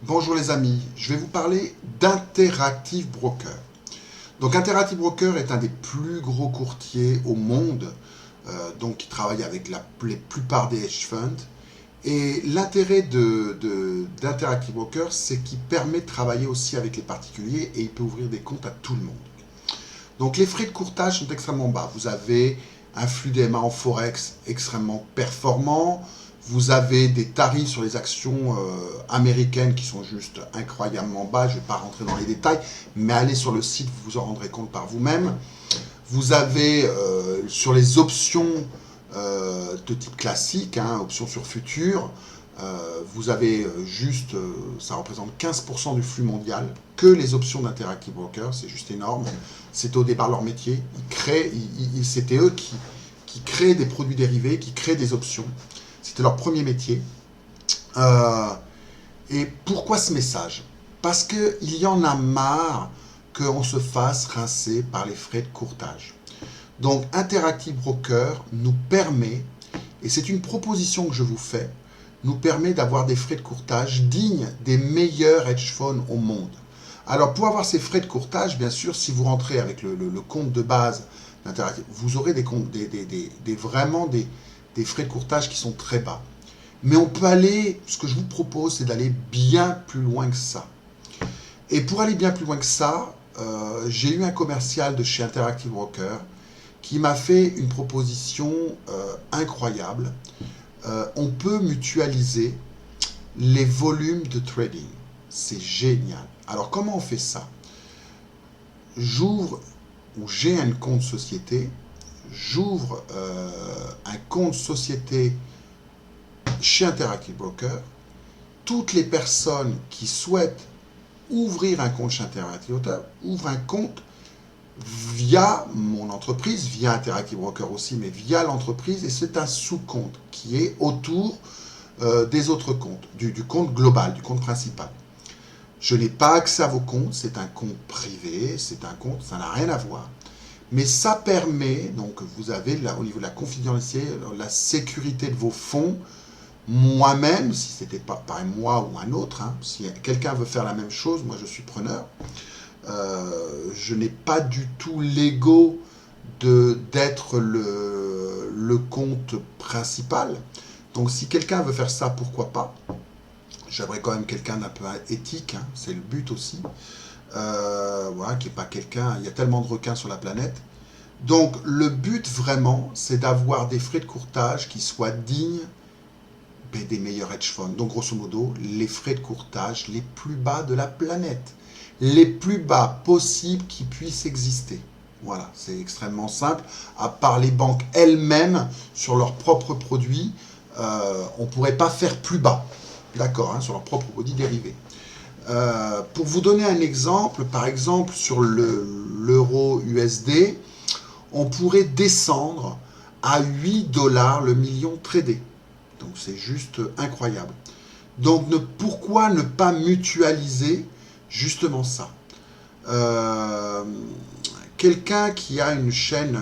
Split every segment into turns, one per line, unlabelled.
Bonjour les amis, je vais vous parler d'Interactive Broker. Donc Interactive Broker est un des plus gros courtiers au monde, donc qui travaille avec la plupart des hedge funds. Et l'intérêt d'Interactive Broker, c'est qu'il permet de travailler aussi avec les particuliers et il peut ouvrir des comptes à tout le monde. Donc les frais de courtage sont extrêmement bas. Vous avez un flux DMA en Forex extrêmement performant. Vous avez des tarifs sur les actions américaines qui sont juste incroyablement bas. Je ne vais pas rentrer dans les détails, mais allez sur le site, vous vous en rendrez compte par vous-même. Vous avez sur les options de type classique, options sur futur, vous avez ça représente 15% du flux mondial, que les options d'Interactive Broker, c'est juste énorme. C'était au départ leur métier. C'était eux qui créaient des produits dérivés, qui créaient des options. C'était leur premier métier. Et pourquoi ce message? Parce qu'il y en a marre qu'on se fasse rincer par les frais de courtage. Donc Interactive Broker nous permet, et c'est une proposition que je vous fais, nous permet d'avoir des frais de courtage dignes des meilleurs hedge funds au monde. Alors pour avoir ces frais de courtage, bien sûr, si vous rentrez avec le compte de base d'Interactive, vous aurez vraiment des frais de courtage qui sont très bas. Mais on peut aller, ce que je vous propose, c'est d'aller bien plus loin que ça. Et pour aller bien plus loin que ça, j'ai eu un commercial de chez Interactive Broker qui m'a fait une proposition incroyable. On peut mutualiser les volumes de trading. C'est génial. Alors comment on fait ça? J'ai un compte société, j'ouvre un compte société chez Interactive Broker. Toutes les personnes qui souhaitent ouvrir un compte chez Interactive Broker ouvrent un compte via mon entreprise, via Interactive Broker aussi, mais via l'entreprise, et c'est un sous-compte qui est autour des autres comptes, du compte global, du compte principal. Je n'ai pas accès à vos comptes, c'est un compte privé, c'est un compte, ça n'a rien à voir. Mais ça permet, donc vous avez là, au niveau de la confidentialité, la sécurité de vos fonds. Moi-même, si c'était pas pareil, moi ou un autre, si quelqu'un veut faire la même chose, moi je suis preneur. Je n'ai pas du tout l'ego d'être le compte principal. Donc si quelqu'un veut faire ça, pourquoi pas? J'aimerais quand même quelqu'un d'un peu éthique, c'est le but aussi. Voilà, qui n'est pas quelqu'un, il y a tellement de requins sur la planète. Donc le but vraiment, c'est d'avoir des frais de courtage qui soient dignes des meilleurs hedge funds. Donc grosso modo, les frais de courtage les plus bas de la planète. Les plus bas possibles qui puissent exister. Voilà, c'est extrêmement simple. À part les banques elles-mêmes, sur leurs propres produits, on ne pourrait pas faire plus bas. D'accord, sur leurs propres produits dérivés. Pour vous donner un exemple, par exemple sur l'euro USD, on pourrait descendre à 8 $ le million tradé. Donc c'est juste incroyable. Donc pourquoi ne pas mutualiser justement ça? Quelqu'un qui a une chaîne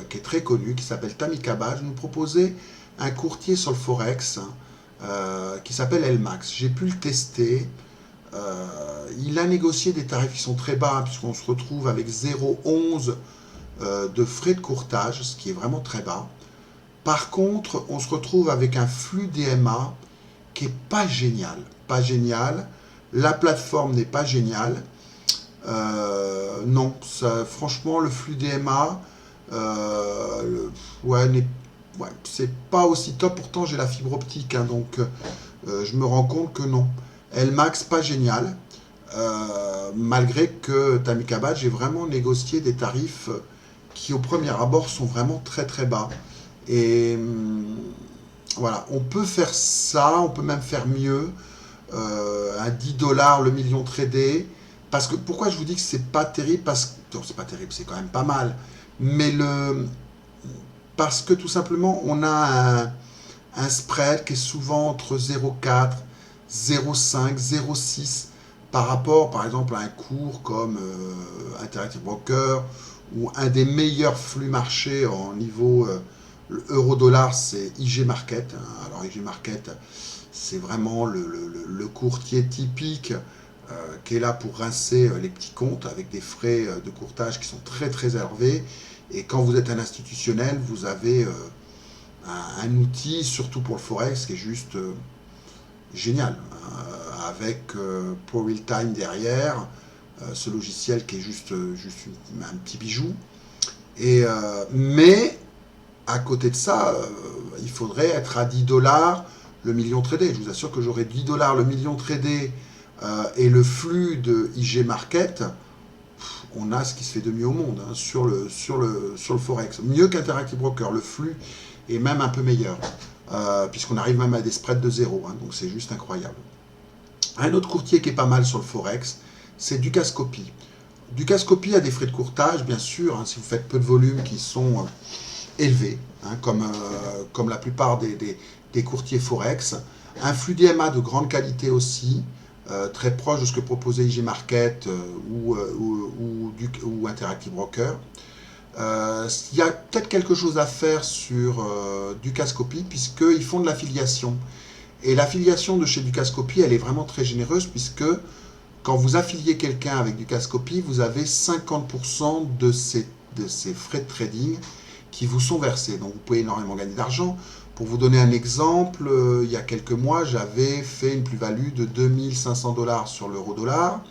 qui est très connue, qui s'appelle Tamikaba, nous proposait un courtier sur le Forex qui s'appelle LMAX. J'ai pu le tester. Il a négocié des tarifs qui sont très bas, puisqu'on se retrouve avec 0,11 de frais de courtage, ce qui est vraiment très bas. Par contre, on se retrouve avec un flux DMA qui n'est pas génial. Pas génial. La plateforme n'est pas géniale. Non, franchement, le flux DMA, c'est pas aussi top. Pourtant, j'ai la fibre optique, donc je me rends compte que non. LMAX, pas génial. Malgré que Tamikaba, j'ai vraiment négocié des tarifs qui, au premier abord, sont vraiment très très bas. Et voilà, on peut faire ça, on peut même faire mieux, à 10 $ le million tradé. Parce que pourquoi je vous dis que c'est pas terrible? Parce que c'est pas terrible, c'est quand même pas mal. Mais parce que tout simplement, on a un spread qui est souvent entre 0,4, 0,5, 0,6 par rapport, par exemple, à un cours comme Interactive Broker ou un des meilleurs flux marchés en niveau euro-dollar, c'est IG Market. Alors IG Market, C'est vraiment le courtier typique qui est là pour rincer les petits comptes avec des frais de courtage qui sont très très élevés. Et quand vous êtes un institutionnel, vous avez un outil, surtout pour le Forex, qui est juste génial, avec Pro Real Time derrière, ce logiciel qui est juste un petit bijou. Mais à côté de ça, il faudrait être à 10 $ le million tradé. Je vous assure que j'aurai 10 $ le million tradé et le flux de IG Market. On a ce qui se fait de mieux au monde hein, sur le Forex. Mieux qu'Interactive Broker. Le flux est même un peu meilleur. Puisqu'on arrive même à des spreads de 0. Hein, donc c'est juste incroyable. Un autre courtier qui est pas mal sur le Forex, c'est Dukascopy. Dukascopy a des frais de courtage, bien sûr, hein, si vous faites peu de volume qui sont élevés, hein, comme la plupart des courtiers Forex. Un flux DMA de grande qualité aussi, très proche de ce que proposait IG Market ou Interactive Broker. Il y a peut-être quelque chose à faire sur Dukascopy, puisqu'ils font de l'affiliation. Et l'affiliation de chez Dukascopy, elle est vraiment très généreuse, puisque quand vous affiliez quelqu'un avec Dukascopy, vous avez 50% de ces frais de trading qui vous sont versés. Donc vous pouvez énormément gagner d'argent. Pour vous donner un exemple, il y a quelques mois, j'avais fait une plus-value de 2500 $ sur l'euro-dollar.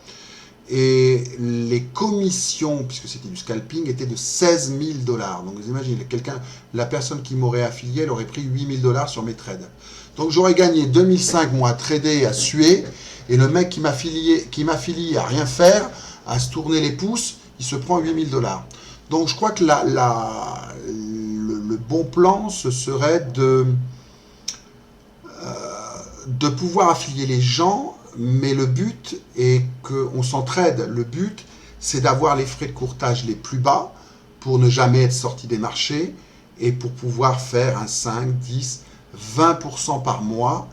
Et les commissions, puisque c'était du scalping, étaient de 16 000 $. Donc vous imaginez, la personne qui m'aurait affilié, elle aurait pris 8 000 $ sur mes trades. Donc j'aurais gagné 2005 mois à trader, à suer, et le mec qui m'affilie à rien faire, à se tourner les pouces, il se prend 8 000 $. Donc je crois que le bon plan, ce serait de pouvoir affilier les gens, mais le but est qu'on s'entraide. Le but, c'est d'avoir les frais de courtage les plus bas pour ne jamais être sorti des marchés et pour pouvoir faire un 5, 10, 20% par mois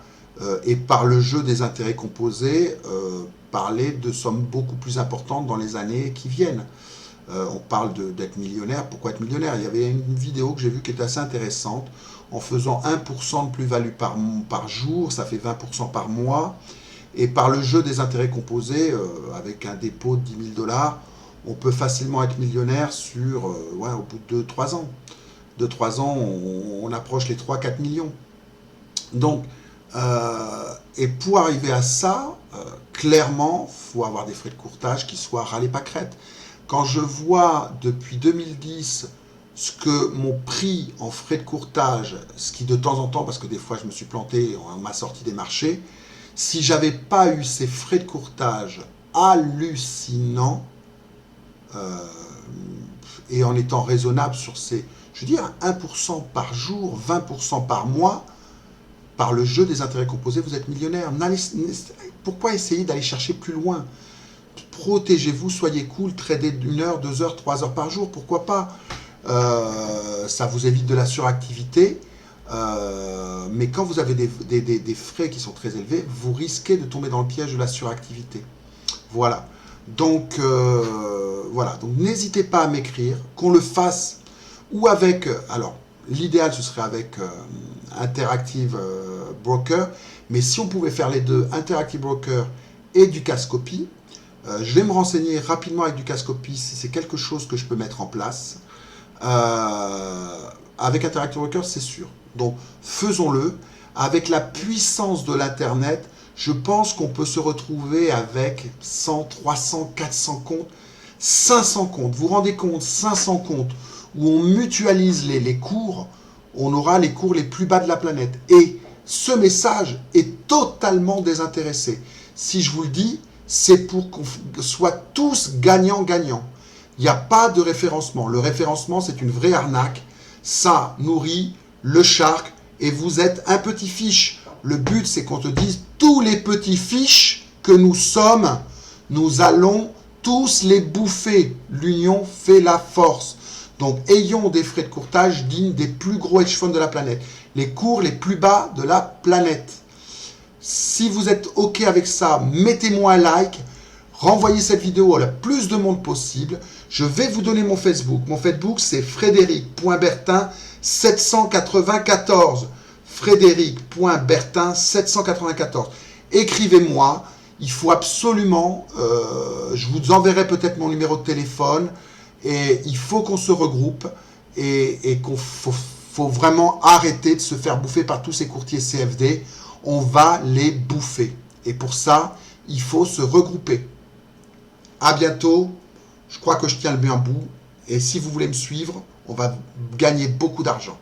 et par le jeu des intérêts composés, parler de sommes beaucoup plus importantes dans les années qui viennent. On parle d'être millionnaire. Pourquoi être millionnaire? Il y avait une vidéo que j'ai vue qui était assez intéressante. En faisant 1% de plus-value par jour, ça fait 20% par mois. Et par le jeu des intérêts composés, avec un dépôt de 10 000 $, on peut facilement être millionnaire au bout de 2-3 ans. 2-3 ans, on approche les 3-4 millions. Donc, et pour arriver à ça, clairement, il faut avoir des frais de courtage qui soient râlés pas crête. Quand je vois depuis 2010 ce que mon prix en frais de courtage, ce qui de temps en temps, parce que des fois je me suis planté, on m'a sorti des marchés, si j'avais pas eu ces frais de courtage hallucinants, et en étant raisonnable sur je veux dire, 1% par jour, 20% par mois, par le jeu des intérêts composés, vous êtes millionnaire. Pourquoi essayer d'aller chercher plus loin? Protégez-vous, soyez cool, tradez 1 heure, 2 heures, 3 heures par jour, pourquoi pas? Ça vous évite de la suractivité. Mais quand vous avez des frais qui sont très élevés, vous risquez de tomber dans le piège de la suractivité. Voilà. Donc, Donc, n'hésitez pas à m'écrire, qu'on le fasse ou avec... alors, l'idéal, ce serait avec Interactive Broker. Mais si on pouvait faire les deux, Interactive Broker et Dukascopy, je vais me renseigner rapidement avec Dukascopy si c'est quelque chose que je peux mettre en place. Avec Interactive Broker, c'est sûr. Donc, faisons-le. Avec la puissance de l'Internet, je pense qu'on peut se retrouver avec 100, 300, 400 comptes, 500 comptes. Vous vous rendez compte, 500 comptes où on mutualise les cours, on aura les cours les plus bas de la planète. Et ce message est totalement désintéressé. Si je vous le dis, c'est pour qu'on soit tous gagnants-gagnants. Il n'y a pas de référencement. Le référencement, c'est une vraie arnaque. Ça nourrit le shark et vous êtes un petit fiche. Le but, c'est qu'on te dise tous les petits fiches que nous sommes, nous allons tous les bouffer. L'union fait la force. Donc, ayons des frais de courtage dignes des plus gros hedge funds de la planète. Les cours les plus bas de la planète. Si vous êtes OK avec ça, mettez-moi un like. Renvoyez cette vidéo à le plus de monde possible. Je vais vous donner mon Facebook. Mon Facebook, c'est frédéric.bertin794. Frédéric.Bertin794. Écrivez-moi, il faut absolument, je vous enverrai peut-être mon numéro de téléphone, et il faut qu'on se regroupe, et qu'on faut vraiment arrêter de se faire bouffer par tous ces courtiers CFD. On va les bouffer. Et pour ça, il faut se regrouper. À bientôt. Je crois que je tiens le bien bout. Et si vous voulez me suivre, on va gagner beaucoup d'argent.